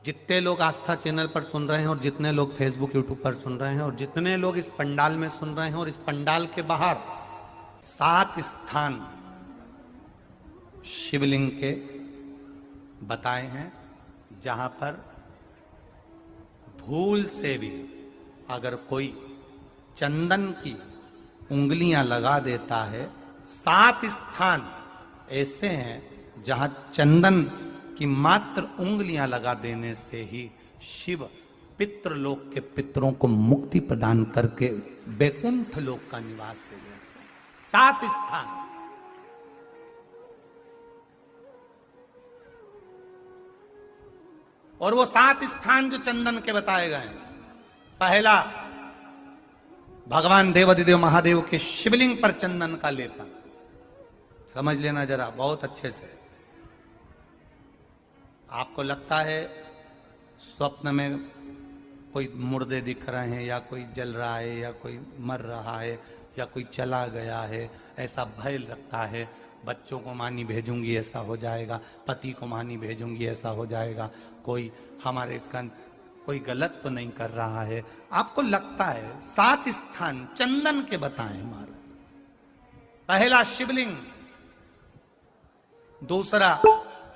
जितने लोग आस्था चैनल पर सुन रहे हैं और जितने लोग फेसबुक यूट्यूब पर सुन रहे हैं और जितने लोग इस पंडाल में सुन रहे हैं और इस पंडाल के बाहर 7 स्थान शिवलिंग के बताए हैं जहां पर भूल से भी अगर कोई चंदन की उंगलियां लगा देता है, 7 स्थान ऐसे हैं जहां चंदन की मात्र उंगलियां लगा देने से ही शिव पितृलोक के पितरों को मुक्ति प्रदान करके बैकुंठ लोक का निवास दे देते हैं। 7 स्थान। और वो 7 स्थान जो चंदन के बताए गए हैं, पहला भगवान देवाधिदेव महादेव के शिवलिंग पर चंदन का लेपन। समझ लेना जरा बहुत अच्छे से। आपको लगता है स्वप्न में कोई मुर्दे दिख रहे हैं या कोई जल रहा है या कोई मर रहा है या कोई चला गया है, ऐसा भय लगता है। बच्चों को मानी भेजूंगी ऐसा हो जाएगा, पति को मानी भेजूंगी ऐसा हो जाएगा, कोई हमारे कोई गलत तो नहीं कर रहा है, आपको लगता है। 7 स्थान चंदन के बताएं महाराज। पहला शिवलिंग, दूसरा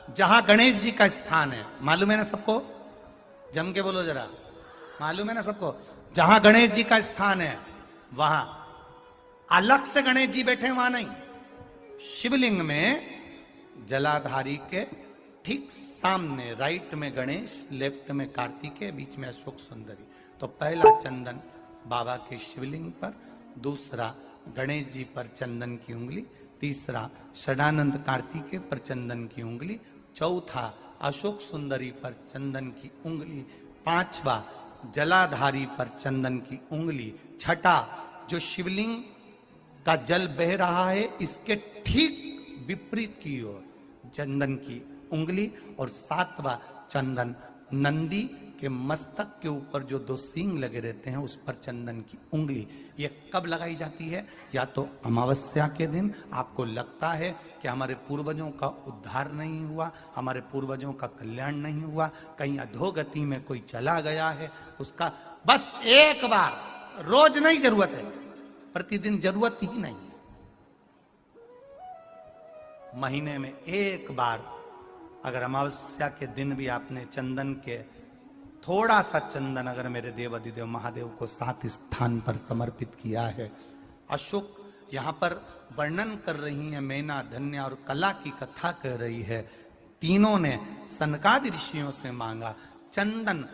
जहां गणेश जी का स्थान है, मालूम है ना सबको? जम के बोलो जरा, मालूम है ना सबको? जहां गणेश जी का स्थान है वहां अलग से गणेश जी बैठे, वहां नहीं। शिवलिंग में जलाधारी के ठीक सामने राइट में गणेश, लेफ्ट में कार्तिकेय, बीच में अशोक सुंदरी। तो पहला चंदन बाबा के शिवलिंग पर, दूसरा गणेश जी पर चंदन की उंगली, तीसरा षडानंद कार्तिकेय पर चंदन की उंगली, चौथा अशोक सुंदरी पर चंदन की उंगली, पांचवा जलाधारी पर चंदन की उंगली, छठा जो शिवलिंग का जल बह रहा है इसके ठीक विपरीत की ओर चंदन की उंगली, और 7वां चंदन नंदी के मस्तक के ऊपर जो 2 सींग लगे रहते हैं उस पर चंदन की उंगली। ये कब लगाई जाती है? या तो अमावस्या के दिन। आपको लगता है कि हमारे पूर्वजों का उद्धार नहीं हुआ, हमारे पूर्वजों का कल्याण नहीं हुआ, कहीं अधोगति में कोई चला गया है, उसका बस एक बार, रोज नहीं जरूरत है, प्रतिदिन जरूरत ही नहीं, महीने में एक बार अगर अमावस्या के दिन भी आपने चंदन के थोड़ा सा चंदन अगर मेरे देवाधिदेव महादेव को 7 स्थान पर समर्पित किया है। अशोक यहां पर वर्णन कर रही है, मैना, धन्य और कला की कथा कह रही है। तीनों ने सनकादि ऋषियों से मांगा। चंदन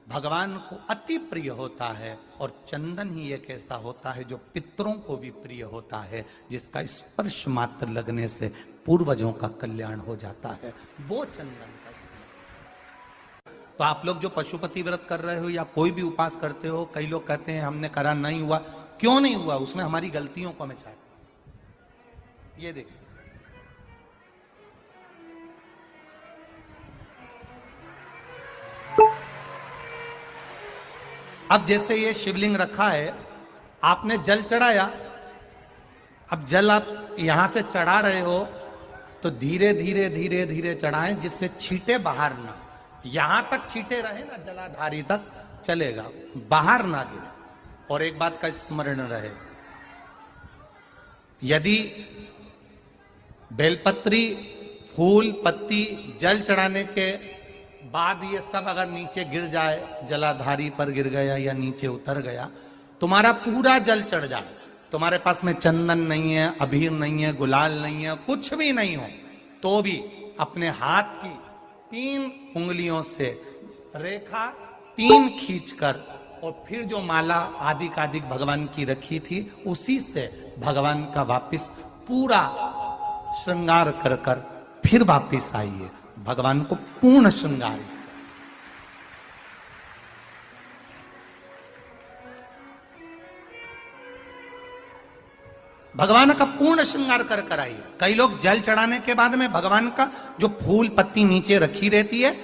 भगवान को अति प्रिय होता है और चंदन ही एक ऐसा होता है जो पितरों को भी प्रिय होता है, जिसका स्पर्श मात्र लगने से पूर्वजों का कल्याण हो जाता है, वो चंदन का। तो आप लोग जो पशुपति व्रत कर रहे हो या कोई भी उपास करते हो, कई लोग कहते हैं हमने करा नहीं हुआ। क्यों नहीं हुआ? उसमें हमारी गलतियों को हमें छाट। ये देखिए, अब जैसे ये शिवलिंग रखा है, आपने जल चढ़ाया, अब जल आप यहां से चढ़ा रहे हो तो धीरे धीरे धीरे धीरे चढ़ाएं जिससे छींटे बाहर ना, यहां तक छींटे रहे ना, जलाधारी तक चलेगा, बाहर ना गिरे। और एक बात का स्मरण रहे, यदि बेलपत्री, फूल, पत्ती जल चढ़ाने के बाद ये सब अगर नीचे गिर जाए, जलाधारी पर गिर गया या नीचे उतर गया, तुम्हारा पूरा जल चढ़ जाए, तुम्हारे पास में चंदन नहीं है, अबीर नहीं है, गुलाल नहीं है, कुछ भी नहीं हो, तो भी अपने हाथ की 3 उंगलियों से रेखा 3 खींचकर और फिर जो माला आदिकादिक भगवान की रखी थी उसी से भगवान का वापिस पूरा श्रृंगार कर कर फिर वापिस आइए, भगवान को पूर्ण श्रृंगार। भगवान का पूर्ण श्रृंगार कर कर आइए। कई लोग जल चढ़ाने के बाद में भगवान का जो फूल पत्ती नीचे रखी रहती है,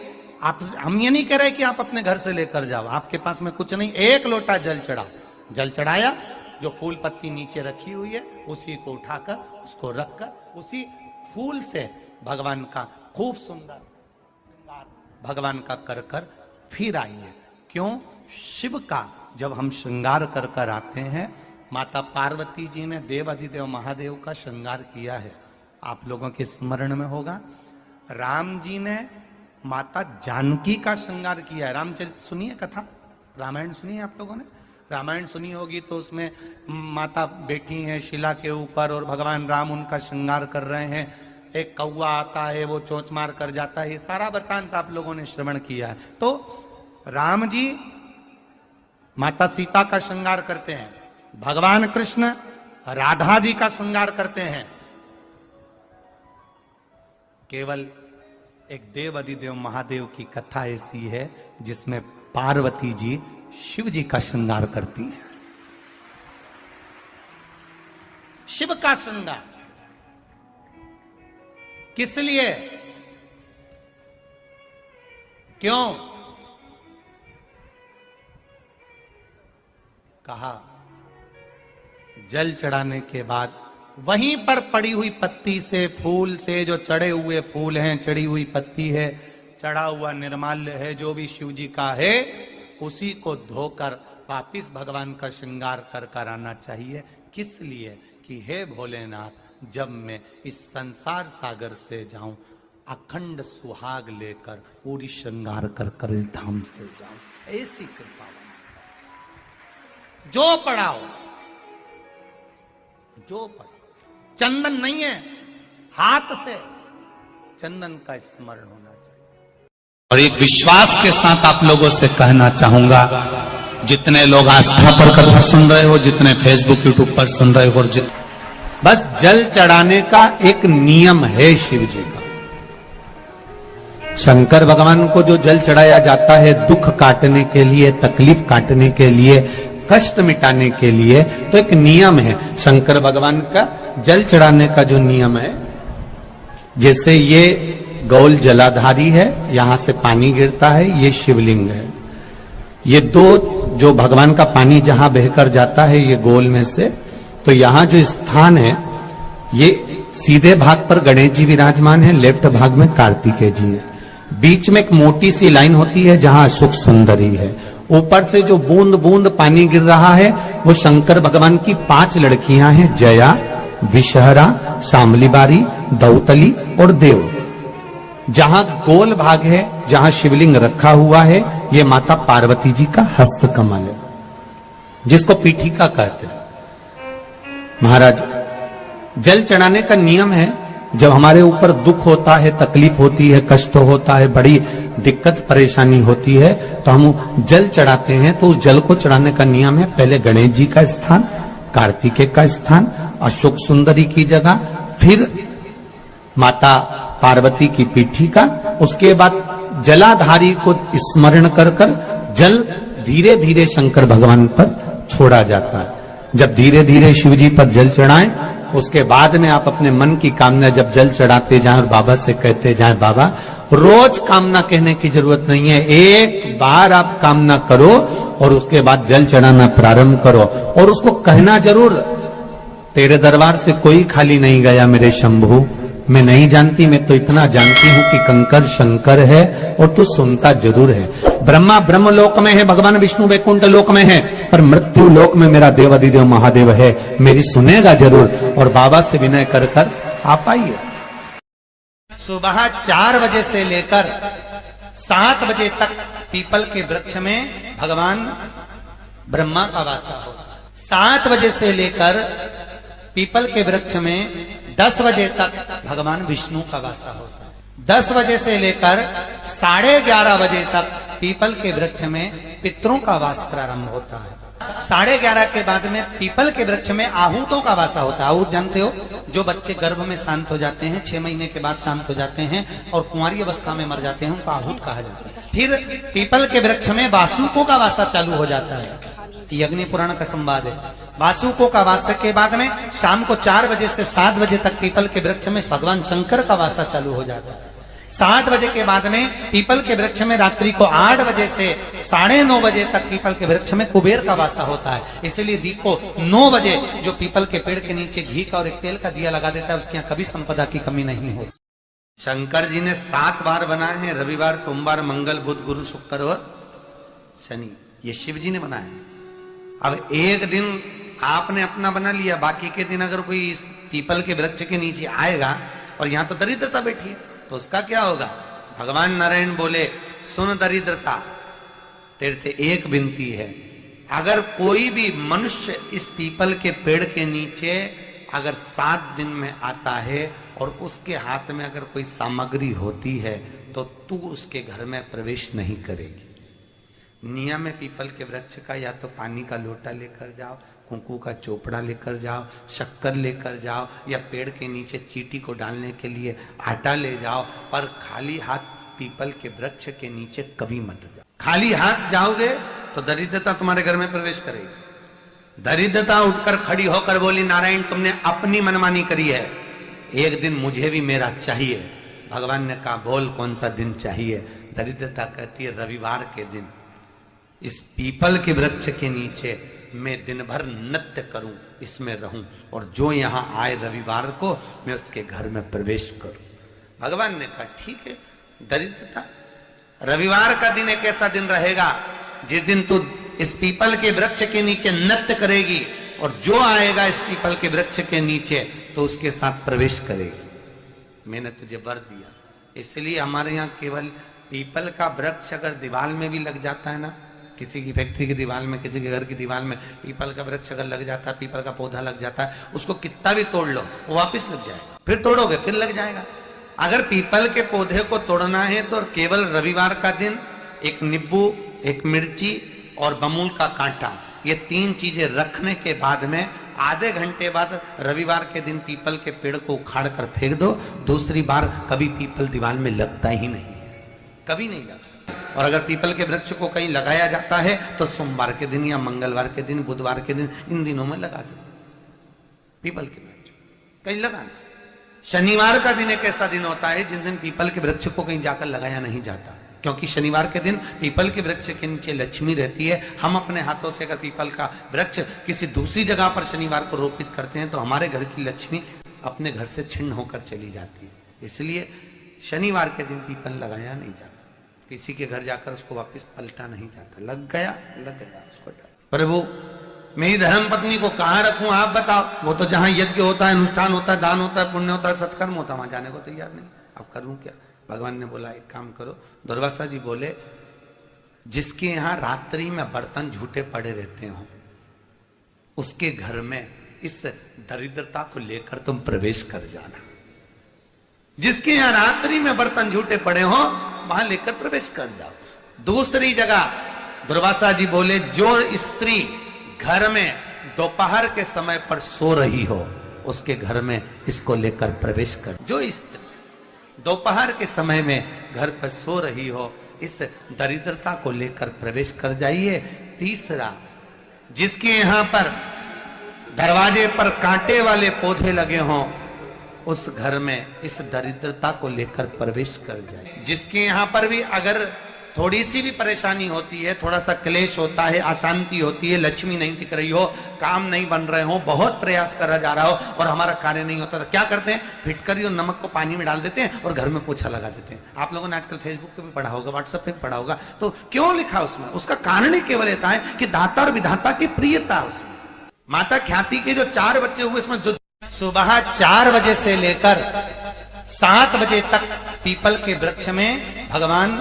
आप, हम ये नहीं कह रहे कि आप अपने घर से लेकर जाओ, आपके पास में कुछ नहीं, 1 लोटा जल चढ़ाओ, जल चढ़ाया, जो फूल पत्ती नीचे रखी हुई है उसी को उठाकर उसको रखकर उसी फूल से भगवान का खूब सुंदर श्रृंगार भगवान का कर कर फिर आइए। क्यों? शिव का जब हम श्रृंगार कर कर आते हैं, माता पार्वती जी ने देव अधिदेव महादेव का श्रृंगार किया है, आप लोगों के स्मरण में होगा। राम जी ने माता जानकी का श्रृंगार किया है। रामचरित सुनिए कथा, रामायण सुनिए आप लोगों ने, रामायण सुनी होगी तो उसमें माता बैठी हैं शिला के ऊपर और भगवान राम उनका श्रृंगार कर रहे हैं। एक कौवा आता है, वो चोंच मार कर जाता है, ये सारा वृत्तांत आप लोगों ने श्रवण किया है। तो राम जी माता सीता का श्रृंगार करते हैं, भगवान कृष्ण राधा जी का श्रृंगार करते हैं। केवल एक देव अधिदेव महादेव की कथा ऐसी है जिसमें पार्वती जी शिव जी का श्रृंगार करती है। शिव का श्रृंगार किस लिए? क्यों? कहा जल चढ़ाने के बाद वहीं पर पड़ी हुई पत्ती से, फूल से, जो चढ़े हुए फूल हैं, चढ़ी हुई पत्ती है, चढ़ा हुआ निर्माल्य है, जो भी शिव जी का है, उसी को धोकर वापिस भगवान का श्रृंगार कर कर आना चाहिए। किस लिए? कि हे भोलेनाथ, जब मैं इस संसार सागर से जाऊं, अखंड सुहाग लेकर पूरी श्रृंगार कर कर इस धाम से जाऊं, ऐसी कृपा जो पढ़ाओ, जो पढ़ाओ। चंदन नहीं है, हाथ से चंदन का स्मरण होना चाहिए। और एक विश्वास के साथ आप लोगों से कहना चाहूंगा, जितने लोग आस्था पर कथा सुन रहे हो, जितने फेसबुक यूट्यूब पर सुन रहे हो, बस जल चढ़ाने का एक नियम है शिव जी का। शंकर भगवान को जो जल चढ़ाया जाता है दुख काटने के लिए, तकलीफ काटने के लिए, कष्ट मिटाने के लिए, तो एक नियम है शंकर भगवान का जल चढ़ाने का जो नियम है। जैसे ये गौल जलाधारी है, यहां से पानी गिरता है, ये शिवलिंग है। ये दो जो भगवान का पानी जहां बहकर जाता है ये गोल में से, तो यहां जो स्थान है, ये सीधे भाग पर गणेश जी विराजमान है, लेफ्ट भाग में कार्तिकेय जी है। बीच में एक मोटी सी लाइन होती है जहां अशोक सुंदरी है। ऊपर से जो बूंद बूंद पानी गिर रहा है वो शंकर भगवान की 5 लड़कियां हैं, जया, विषहरा, शामलीबारी, दौतली और देव। जहां गोल भाग है, जहां शिवलिंग रखा हुआ है, ये माता पार्वती जी का हस्त कमल है, जिसको पीठिका कहते हैं। महाराज, जल चढ़ाने का नियम है, जब हमारे ऊपर दुख होता है, तकलीफ होती है, कष्ट होता है, बड़ी दिक्कत परेशानी होती है, तो हम जल चढ़ाते हैं। तो उस जल को चढ़ाने का नियम है, पहले गणेश जी का स्थान, कार्तिकेय का स्थान, अशोक सुंदरी की जगह, फिर माता पार्वती की पीठिका, उसके बाद जलाधारी को स्मरण कर कर जल धीरे धीरे शंकर भगवान पर छोड़ा जाता है। जब धीरे धीरे शिव जी पर जल चढ़ाएं, उसके बाद में आप अपने मन की कामना जब जल चढ़ाते जाएं और बाबा से कहते जाएं, बाबा रोज कामना कहने की जरूरत नहीं है, एक बार आप कामना करो और उसके बाद जल चढ़ाना प्रारंभ करो। और उसको कहना जरूर, तेरे दरबार से कोई खाली नहीं गया मेरे शंभू, मैं नहीं जानती, मैं तो इतना जानती हूं कि कंकर शंकर है और तू सुनता जरूर है। ब्रह्मा ब्रह्म लोक में है, भगवान विष्णु वैकुंठ लोक में है, पर मृत्यु लोक में मेरा देवाधिदेव महादेव है, मेरी सुनेगा जरूर। और बाबा से विनय कर कर आप आइए। सुबह 4 बजे से लेकर 7 बजे तक पीपल के वृक्ष में भगवान ब्रह्मा का वासा होता है। 7 बजे से लेकर पीपल के वृक्ष में 10 बजे तक भगवान विष्णु का वासा होता है। 10 बजे से लेकर 11:30 बजे तक पीपल के वृक्ष में पितरों का वास प्रारंभ होता है। 11:30 के बाद में पीपल के वृक्ष में आहूतों का वासा होता है। आहूत जानते हो, जो बच्चे गर्भ में शांत हो जाते हैं, 6 महीने के बाद शांत हो जाते हैं और कुंवारी अवस्था में मर जाते हैं, उनको आहूत कहा जाता है। फिर पीपल के वृक्ष में वासुकों का वासा चालू हो जाता है। अग्नि पुराण का संवाद है। वासुकों का वासा के बाद में शाम को 4 बजे से 7 बजे तक पीपल के वृक्ष में भगवान शंकर का वासा चालू हो जाता है। 7 बजे के बाद में पीपल के वृक्ष में रात्रि को 8 बजे से 9:30 बजे तक पीपल के वृक्ष में कुबेर का वासा होता है। इसलिए दी को 9 बजे जो पीपल के पेड़ के नीचे घी का और एक तेल का दिया लगा देता है, उसके यहाँ कभी संपदा की कमी नहीं होती। शंकर जी ने 7 बार बनाए हैं, रविवार, सोमवार, मंगल, बुध, गुरु, शुक्र और शनि। ये शिव जी ने बनाया। अब एक दिन आपने अपना बना लिया, बाकी के दिन अगर कोई इस पीपल के वृक्ष के नीचे आएगा और यहां तो दरिद्रता बैठी है, तो उसका क्या होगा? भगवान नारायण बोले, सुन दरिद्रता, तेरे से एक विनती है, अगर कोई भी मनुष्य इस पीपल के पेड़ के नीचे अगर 7 दिन में आता है और उसके हाथ में अगर कोई सामग्री होती है तो तू उसके घर में प्रवेश नहीं करेगी। नियम है पीपल के वृक्ष का, या तो पानी का लोटा लेकर जाओ, कुंकू का चोपड़ा लेकर जाओ, शक्कर लेकर जाओ, या पेड़ के नीचे चींटी को डालने के लिए आटा ले जाओ, पर खाली हाथ पीपल के वृक्ष के नीचे कभी मत जाओ। खाली हाथ जाओगे तो दरिद्रता तुम्हारे घर में प्रवेश करेगी। दरिद्रता उठकर खड़ी होकर बोली, नारायण तुमने अपनी मनमानी करी है, एक दिन मुझे भी मेरा चाहिए। भगवान ने कहा, बोल कौन सा दिन चाहिए? दरिद्रता कहती है, रविवार के दिन इस पीपल के वृक्ष के नीचे मैं दिन भर नृत्य करूं, इसमें रहूं, और जो यहां आए रविवार को मैं उसके घर में प्रवेश करूं। भगवान ने कहा, ठीक है। दरिद्रता, रविवार का दिन एक ऐसा दिन रहेगा जिस दिन तू इस पीपल के वृक्ष के नीचे नृत्य करेगी, और जो आएगा इस पीपल के वृक्ष के नीचे तो उसके साथ प्रवेश करेगी। मैंने तुझे वर दिया। इसलिए हमारे यहाँ केवल पीपल का वृक्ष अगर दीवार में भी लग जाता है ना, किसी की फैक्ट्री की दीवार में, किसी के घर की दीवार में पीपल का वृक्ष अगर लग जाता है, पीपल का पौधा लग जाता है, उसको कितना भी तोड़ लो वो वापिस लग जाएगा, फिर तोड़ोगे फिर लग जाएगा। अगर पीपल के पौधे को तोड़ना है तो केवल रविवार का दिन एक नींबू, एक मिर्ची और बमूल का कांटा, ये 3 चीजें रखने के बाद में आधे घंटे बाद रविवार के दिन पीपल के पेड़ को उखाड़ कर फेंक दो। दूसरी बार कभी पीपल दीवार में लगता ही नहीं, कभी नहीं लग सकता। और अगर पीपल के वृक्ष को कहीं लगाया जाता है तो सोमवार के दिन या मंगलवार के दिन, बुधवार के दिन, इन दिनों में लगा सकते पीपल के वृक्ष कहीं लगाना। शनिवार का दिन एक ऐसा दिन होता है जिस दिन पीपल के वृक्ष को कहीं जाकर लगाया नहीं जाता, क्योंकि शनिवार के दिन पीपल के वृक्ष के नीचे लक्ष्मी रहती है। हम अपने हाथों से अगर पीपल का वृक्ष किसी दूसरी जगह पर शनिवार को रोपित करते हैं तो हमारे घर की लक्ष्मी अपने घर से छिन्न होकर चली जाती है। इसलिए शनिवार के दिन पीपल लगाया नहीं जाता, किसी के घर जाकर उसको वापस पलटा नहीं जाता। लग गया उसको। प्रभु मेरी धर्म पत्नी को कहाँ रखूं आप बताओ? वो तो जहां यज्ञ होता है, अनुष्ठान होता है, दान होता है, पुण्य होता है, सत्कर्म होता है, वहां जाने को तैयार नहीं। अब करूं क्या? भगवान ने बोला, एक काम करो। दुर्वासा जी बोले, जिसके यहां रात्रि में बर्तन झूठे पड़े रहते हो उसके घर में इस दरिद्रता को लेकर तुम प्रवेश कर जाना। जिसके यहां रात्रि में बर्तन झूठे पड़े हो वहां लेकर प्रवेश कर जाओ। दूसरी जगह दुर्वासा जी बोले, जो स्त्री घर में दोपहर के समय पर सो रही हो उसके घर में इसको लेकर प्रवेश कर। जो स्त्री दोपहर के समय में घर पर सो रही हो, इस दरिद्रता को लेकर प्रवेश कर जाइए। तीसरा, जिसके यहां पर दरवाजे पर कांटे वाले पौधे लगे हों उस घर में इस दरिद्रता को लेकर प्रवेश कर जाए। जिसके यहां पर भी अगर थोड़ी सी भी परेशानी होती है, थोड़ा सा क्लेश होता है, अशांति होती है, लक्ष्मी नहीं टिक रही हो, काम नहीं बन रहे हो, बहुत प्रयास करा जा रहा हो और हमारा कार्य नहीं होता, तो क्या करते हैं? फिटकरी और नमक को पानी में डाल देते हैं और घर में पोछा लगा देते हैं। आप लोगों ने आजकल फेसबुक पे भी पढ़ा होगा, व्हाट्सएप पे भी पढ़ा होगा। तो क्यों लिखा उसमें? उसका कारण ही केवल होता है कि दाता और विधाता की प्रियता उसमें। माता ख्याति के जो 4 बच्चे हुए इसमें, जो सुबह 4 बजे से लेकर 7 बजे तक पीपल के वृक्ष में भगवान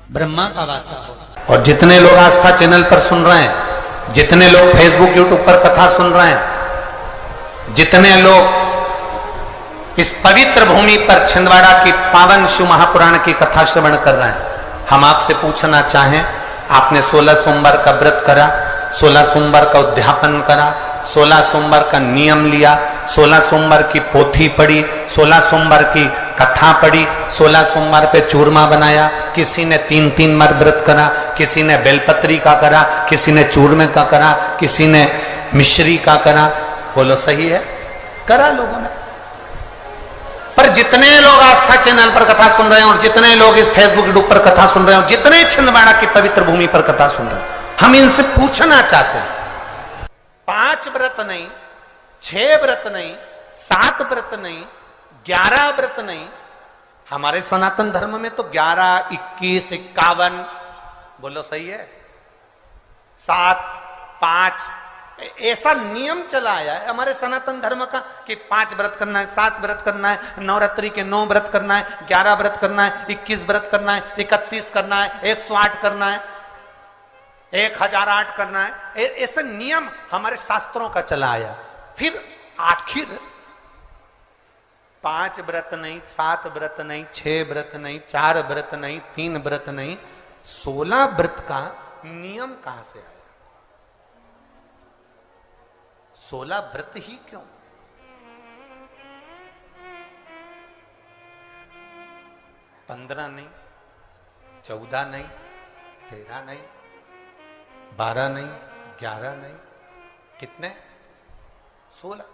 ब्रह्मा का वासा हो। और जितने लोग आस्था चैनल पर सुन रहे हैं, जितने लोग फेसबुक यूट्यूब पर कथा सुन रहे हैं, जितने लोग इस पवित्र भूमि पर छिंदवाड़ा की पावन शिव महापुराण की कथा श्रवण कर रहे हैं, हम आपसे पूछना चाहें, आपने 16 सोमवार का व्रत करा, 16 सोमवार का उद्यापन करा, 16 सोमवार का नियम लिया, 16 सोमवार की पोथी पढ़ी, 16 सोमवार की कथा पढ़ी, 16 सोमवार पे चूरमा बनाया, किसी ने 3-3 बार व्रत करा, किसी ने बेलपत्री का करा, किसी ने चूरमे का करा, किसी ने मिश्री का करा। बोलो सही है? करा लोगों ने। पर जितने लोग आस्था चैनल पर कथा सुन रहे हैं और जितने लोग इस फेसबुक यूट्यूब पर कथा सुन रहे हैं और जितने छिंदवाड़ा की पवित्र भूमि पर कथा सुन रहे हैं, हम इनसे पूछना चाहते हैं, 5 व्रत नहीं, 6 व्रत नहीं, 7 व्रत नहीं, 11 व्रत नहीं, हमारे सनातन धर्म में तो 11, 21, 51, बोलो सही है, 7, 5, ऐसा नियम चला आया है हमारे सनातन धर्म का कि 5 व्रत करना है, 7 व्रत करना है, नवरात्रि के 9 व्रत करना है, 11 व्रत करना है, 21 व्रत करना है, 31 करना है, 108 करना है, 1008 करना है। ऐसे नियम हमारे शास्त्रों का चला आया। फिर आखिर 5 व्रत नहीं, 7 व्रत नहीं, 6 व्रत नहीं, 4 व्रत नहीं, 3 व्रत नहीं, 16 व्रत का नियम कहां से आया? 16 व्रत ही क्यों? 15 नहीं, 14 नहीं, 13 नहीं, 12 नहीं, 11 नहीं, कितने? 16।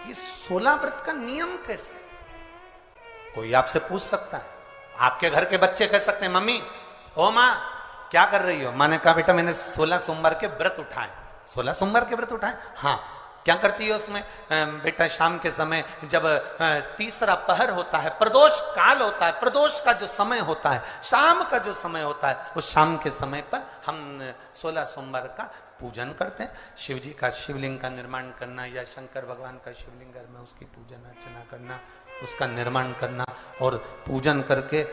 ये 16 व्रत का नियम कैसे? कोई आपसे पूछ सकता है, आपके घर के बच्चे कह सकते हैं, मम्मी ओ माँ क्या कर रही हो? माँ ने कहा बेटा मैंने 16 सोमवार के व्रत उठाए। 16 सोमवार के व्रत उठाए? हाँ। क्या करती है उसमें? बेटा शाम के समय जब तीसरा पहर होता है, प्रदोष काल होता है, प्रदोष का जो समय होता है, शाम का जो समय होता है, उस शाम के समय पर हम 16 सोमवार का पूजन करते हैं। शिव जी का शिवलिंग का निर्माण करना या शंकर भगवान का शिवलिंग घर में उसकी पूजन अर्चना करना, उसका निर्माण करना और पूजन करके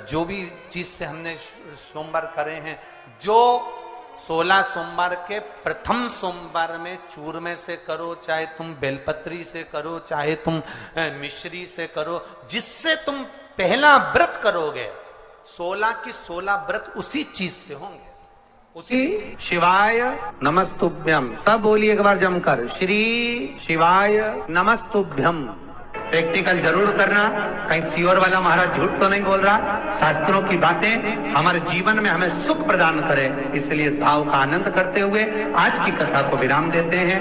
जो भी चीज से हमने सोमवार करे हैं, जो 16 सोमवार के प्रथम सोमवार में चूरमे से करो, चाहे तुम बेलपत्री से करो, चाहे तुम मिश्री से करो, जिससे तुम पहला व्रत करोगे, 16 की 16 व्रत उसी चीज से होंगे। उसी शिवाय नमस्तुभ्यम, सब बोलिए एक बार जमकर, श्री शिवाय नमस्तुभ्यम। प्रैक्टिकल जरूर करना, कहीं सियोर वाला महाराज झूठ तो नहीं बोल रहा। शास्त्रों की बातें हमारे जीवन में हमें सुख प्रदान करे, इसलिए इस भाव का आनंद करते हुए आज की कथा को विराम देते हैं।